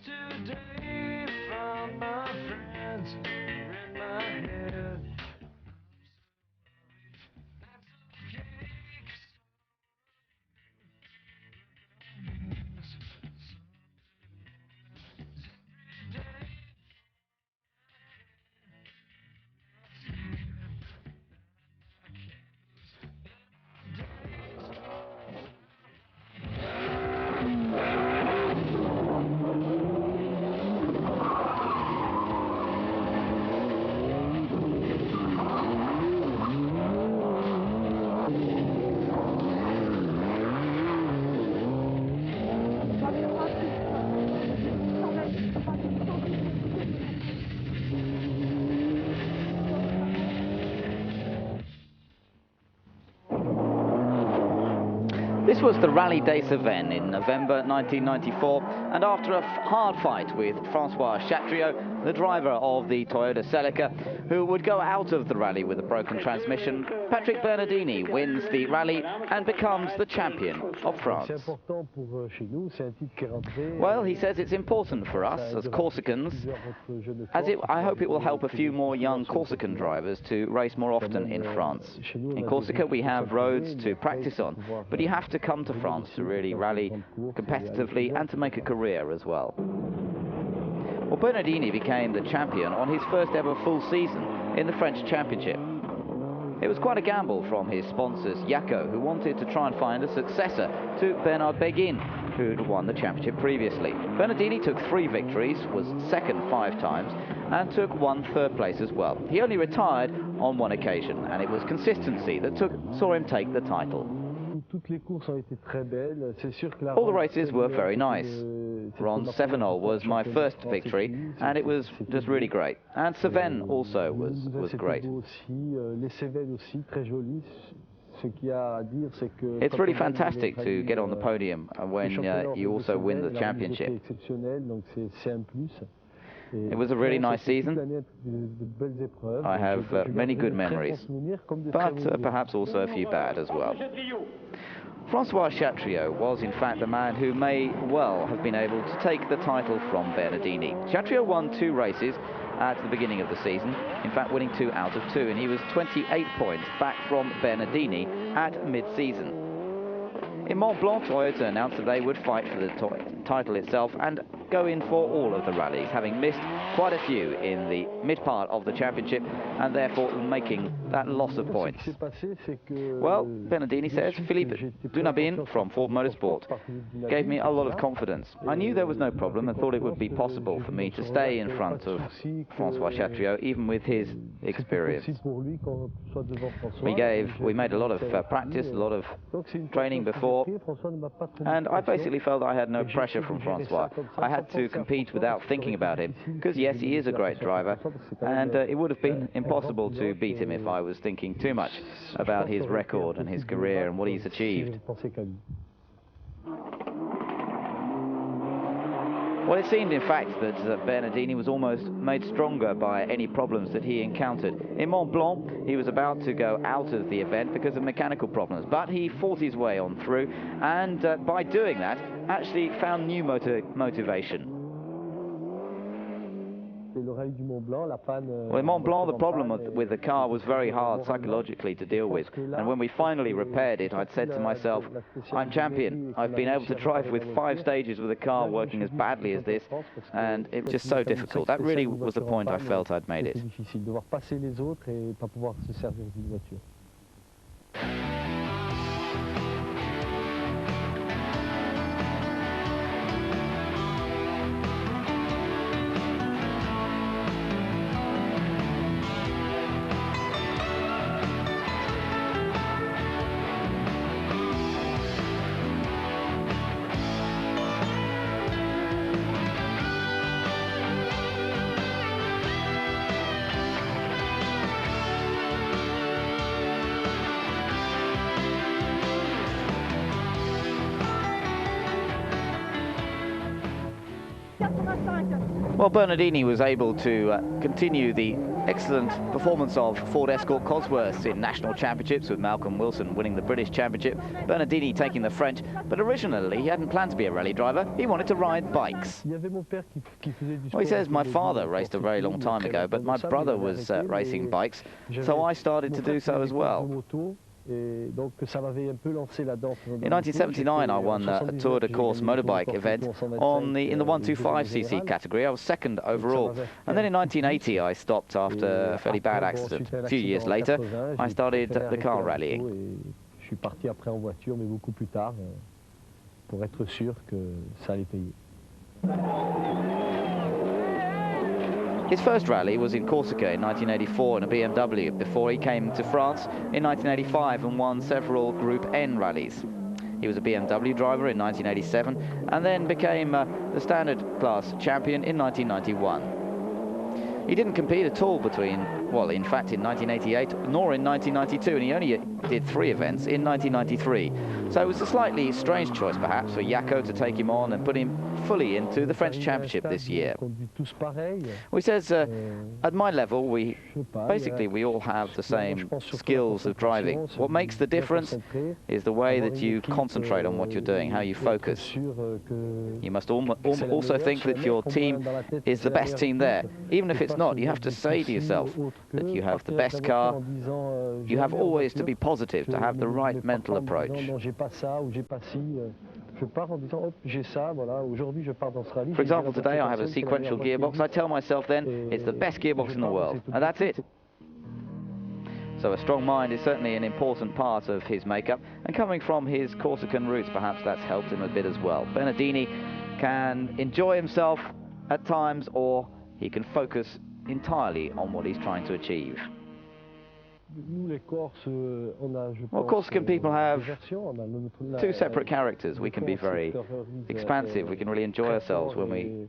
Yesterday, found my friends in my head. This was the Rallye des Cévennes in November 1994, and after a hard fight with Francois Chatriot, the driver of the Toyota Celica, who would go out of the rally with a broken transmission, Patrick Bernadini wins the rally and becomes the champion of France. Well, he says it's important for us as Corsicans, as I hope it will help a few more young Corsican drivers to race more often in France. In Corsica we have roads to practice on, but you have to come to France to really rally competitively and to make a career as well. Well, Bernadini became the champion on his first ever full season in the French Championship. It was quite a gamble from his sponsors, Yacco, who wanted to try and find a successor to Bernard Béguin, who'd won the championship previously. Bernadini took 3 victories, was second 5 times, and took 1 third place as well. He only retired on 1 occasion, and it was consistency that saw him take the title. All the races were very nice. Ron Sevenol was my first victory, and it was just really great. And Cévennes also was great. It's really fantastic to get on the podium when you also win the championship. It was a really nice season. I have many good memories, but perhaps also a few bad as well. Francois Chatriot was in fact the man who may well have been able to take the title from Bernadini. Chatriot won 2 races at the beginning of the season, in fact winning 2 out of 2, and he was 28 points back from Bernadini at mid-season. In Mont Blanc, Toyota announced that they would fight for the title itself and go in for all of the rallies, having missed quite a few in the mid-part of the championship and therefore making that loss of points. Well, Bernadini says, Philippe Dunabin from Ford Motorsport gave me a lot of confidence. I knew there was no problem and thought it would be possible for me to stay in front of Francois Chatriot, even with his experience. We made a lot of practice, a lot of training before, and I basically felt I had no pressure from Francois. I had to compete without thinking about him, because yes, he is a great driver, and it would have been impossible to beat him if I was thinking too much about his record and his career and what he's achieved. Well, it seemed, in fact, that Bernadini was almost made stronger by any problems that he encountered. In Mont Blanc, he was about to go out of the event because of mechanical problems, but he fought his way on through, and by doing that, actually found new motivation. Well, in Mont Blanc, the problem with the car was very hard psychologically to deal with, and when we finally repaired it, I'd said to myself, I'm champion. I've been able to drive with 5 stages with a car working as badly as this, and it was just so difficult. That really was the point I felt I'd made it. Well, Bernadini was able to continue the excellent performance of Ford Escort Cosworth in national championships, with Malcolm Wilson winning the British Championship, Bernadini taking the French, but originally he hadn't planned to be a rally driver. He wanted to ride bikes. Well, he says, my father raced a very long time ago, but my brother was racing bikes, so I started to do so as well. In 1979, I won a Tour de Course motorbike event in the 125cc category. I was second overall. And then in 1980, I stopped after a fairly bad accident. A few years later, I started the car rallying. His first rally was in Corsica in 1984 in a BMW, before he came to France in 1985 and won several Group N rallies. He was a BMW driver in 1987 and then became the standard class champion in 1991. He didn't compete at all in fact in 1988 nor in 1992, and he only did 3 events in 1993. So it was a slightly strange choice perhaps for Jaco to take him on and put him fully into the French Championship this year. Well, he says, at my level, we all have the same skills of driving. What makes the difference is the way that you concentrate on what you're doing, how you focus. You must also think that your team is the best team there. Even if it's not, you have to say to yourself that you have the best car. You have always to be positive, to have the right mental approach. For example, today I have a sequential gearbox. I tell myself then it's the best gearbox in the world, and that's it. So a strong mind is certainly an important part of his makeup, and coming from his Corsican roots, perhaps that's helped him a bit as well. Bernadini can enjoy himself at times, or he can focus entirely on what he's trying to achieve. Well, Corsican people have 2 separate characters. We can be very expansive, we can really enjoy ourselves when we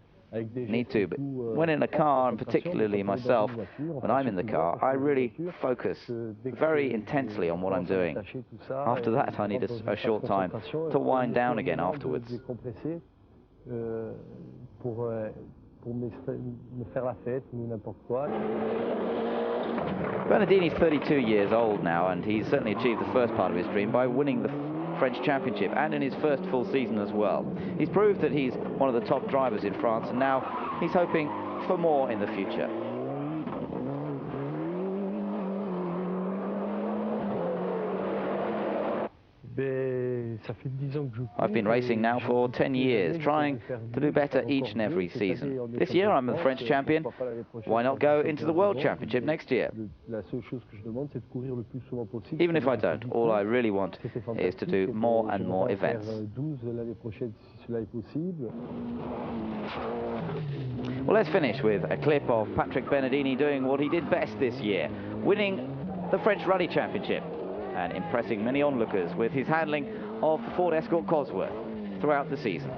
need to, but when in a car, and particularly myself, when I'm in the car, I really focus very intensely on what I'm doing. After that, I need a short time to wind down again afterwards. Bernadini's 32 years old now, and he's certainly achieved the first part of his dream by winning the French Championship, and in his first full season as well. He's proved that he's one of the top drivers in France, and now he's hoping for more in the future. I've been racing now for 10 years, trying to do better each and every season. This year I'm the French champion. Why not go into the World Championship next year? Even if I don't, all I really want is to do more and more events. Well, let's finish with a clip of Patrick Bernadini doing what he did best this year, winning the French Rally Championship and impressing many onlookers with his handling of the Ford Escort Cosworth throughout the season.